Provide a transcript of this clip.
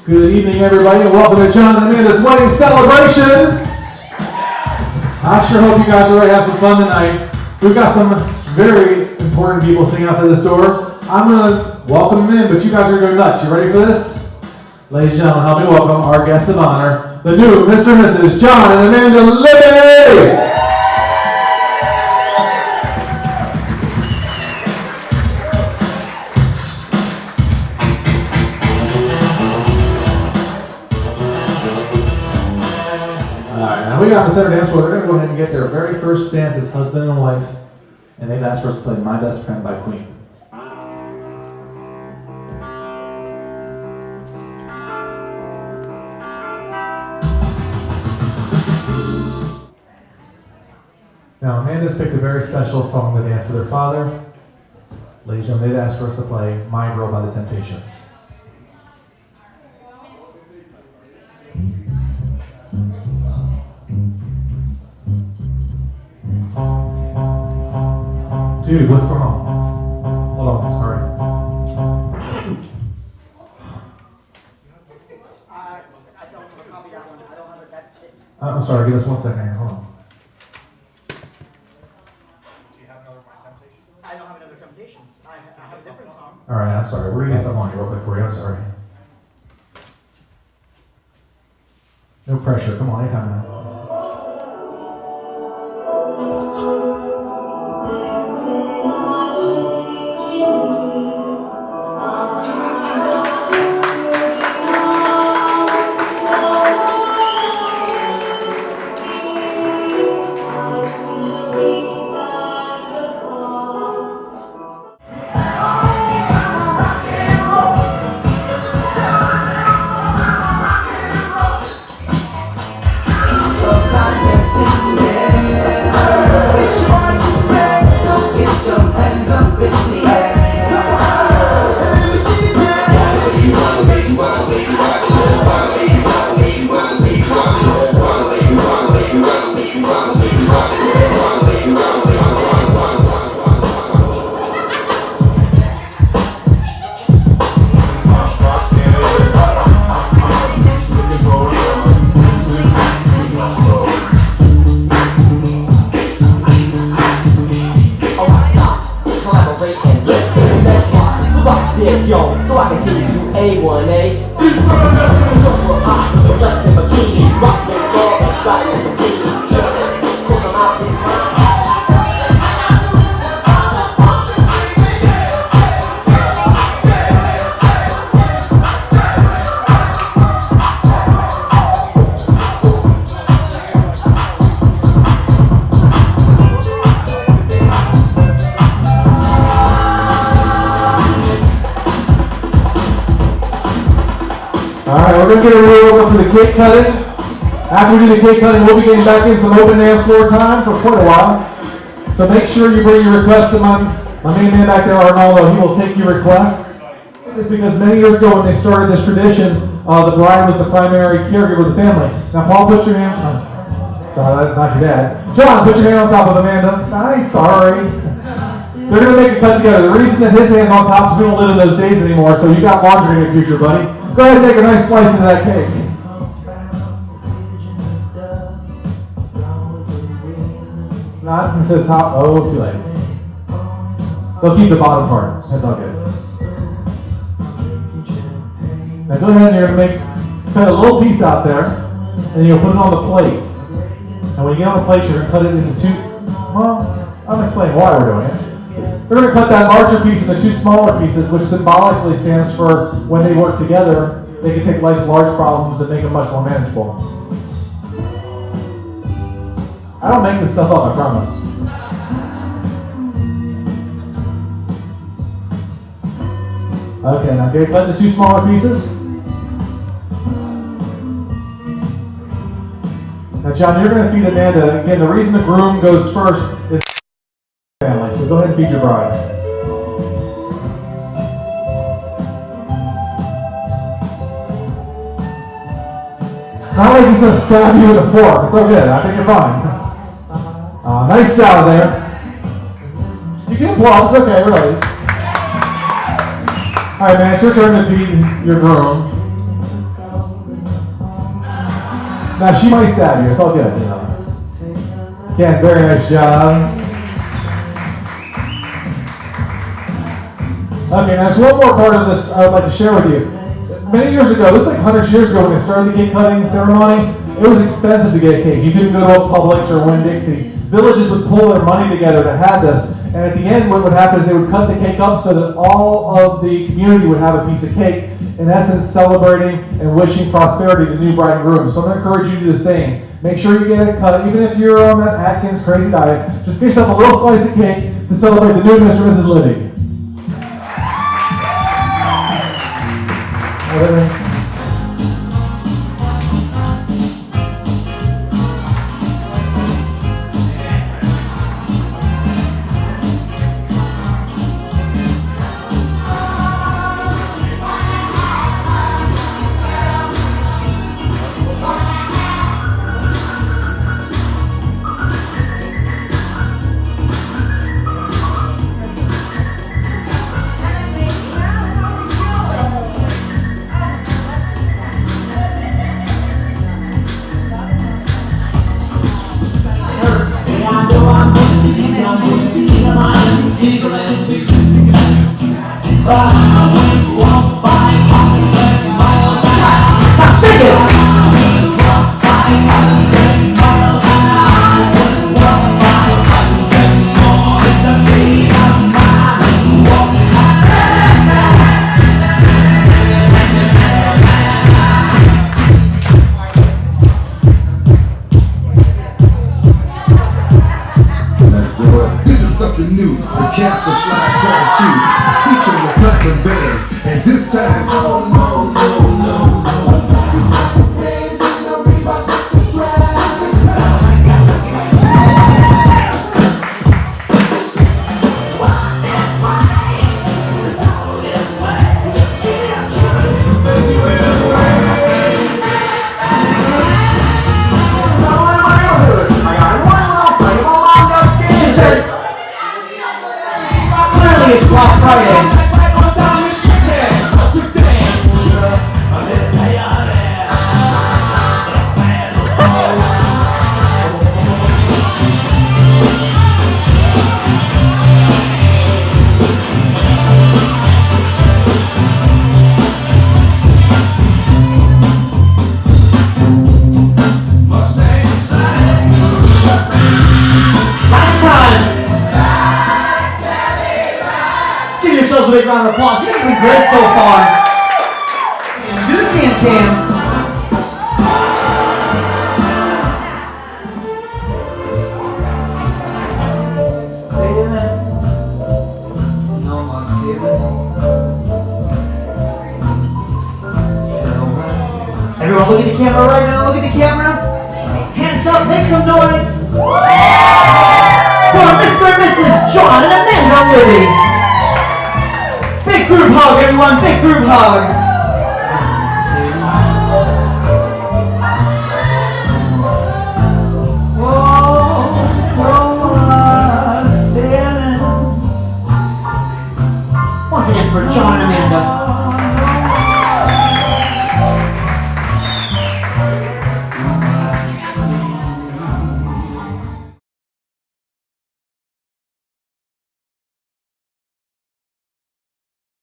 Good evening, everybody, and welcome to Jon and Amanda's wedding celebration. I sure hope you guys are ready to have some fun tonight. We've got some very important people sitting outside this door. I'm going to welcome them in, but you guys are going to go nuts. You ready for this? Ladies and gentlemen, help me welcome our guests of honor, the new Mr. and Mrs. Jon and Amanda Libby. We got the center dance floor. They're going to go ahead and get their very first dance as husband and wife, and they've asked for us to play My Best Friend by Queen. Now, Amanda's picked a very special song to dance for their father. Ladies and gentlemen, they've asked for us to play My Girl by the Temptations. Dude, what's going on? Hold on, sorry. I don't have a copy of that one. I don't have it. That's it. I'm sorry, give us 1 second here. Hold on. Do you have another My Temptations? I don't have another Temptations. I have a different song. Alright, I'm sorry. We're going to get that on here real quick for you. I'm sorry. No pressure. Come on, anytime now. Cake cutting. After we do the cake cutting, we'll be getting back in some open dance floor time for quite a while. So make sure you bring your requests to my main man back there, Arnaldo. He will take your requests. It's because many years ago when they started this tradition, the bride was the primary caregiver of the family. Now, Paul, put your hand on. Sorry, that's not your dad. John, put your hand on top of Amanda. Nice, sorry. They're going to make a cut together. The reason that his hand's on top is we don't live in those days anymore, so you got laundry in your future, buddy. Go ahead and take a nice slice of that cake. Not into the top. Oh, too late. They'll keep the bottom part. That's all good. Now go ahead and you're going to cut a little piece out there, and you'll put it on the plate. And when you get on the plate, you're going to cut it into two. Well, I'm explaining why we're doing it. We're going to cut that larger piece into two smaller pieces, which symbolically stands for when they work together, they can take life's large problems and make them much more manageable. I don't make this stuff up, I promise. Okay, now get cut into two smaller pieces. Now, John, you're going to feed Amanda. Again, the reason the groom goes first is family, so go ahead and feed your bride. It's not like he's going to stab you with a fork. It's okay, I think you're fine. Nice job there. You can applaud, it's okay, relax. Alright, man, it's your turn to feed your groom. Now she might stab you. It's all good. You know. Yeah, very nice job. Okay, now there's one more part of this I would like to share with you. Many years ago, this is like 100 years ago when they started the cake cutting ceremony, it was expensive to get a cake. You couldn't go to a Publix or Winn-Dixie. Villages would pull their money together to have this, and at the end what would happen is they would cut the cake up so that all of the community would have a piece of cake, in essence celebrating and wishing prosperity to the new bride and groom. So I'm going to encourage you to do the same. Make sure you get it cut, even if you're on that Atkins crazy diet. Just get yourself a little slice of cake to celebrate the new Mr. and Mrs. Libby. Big round of applause. This has been great so far. Do the can. Everyone look at the camera right now. Look at the camera. Hands up. Make some noise. For Mr. and Mrs. Jon and Amanda Libby. Big group hug, everyone. Big group hug. Once again for Jon and Amanda.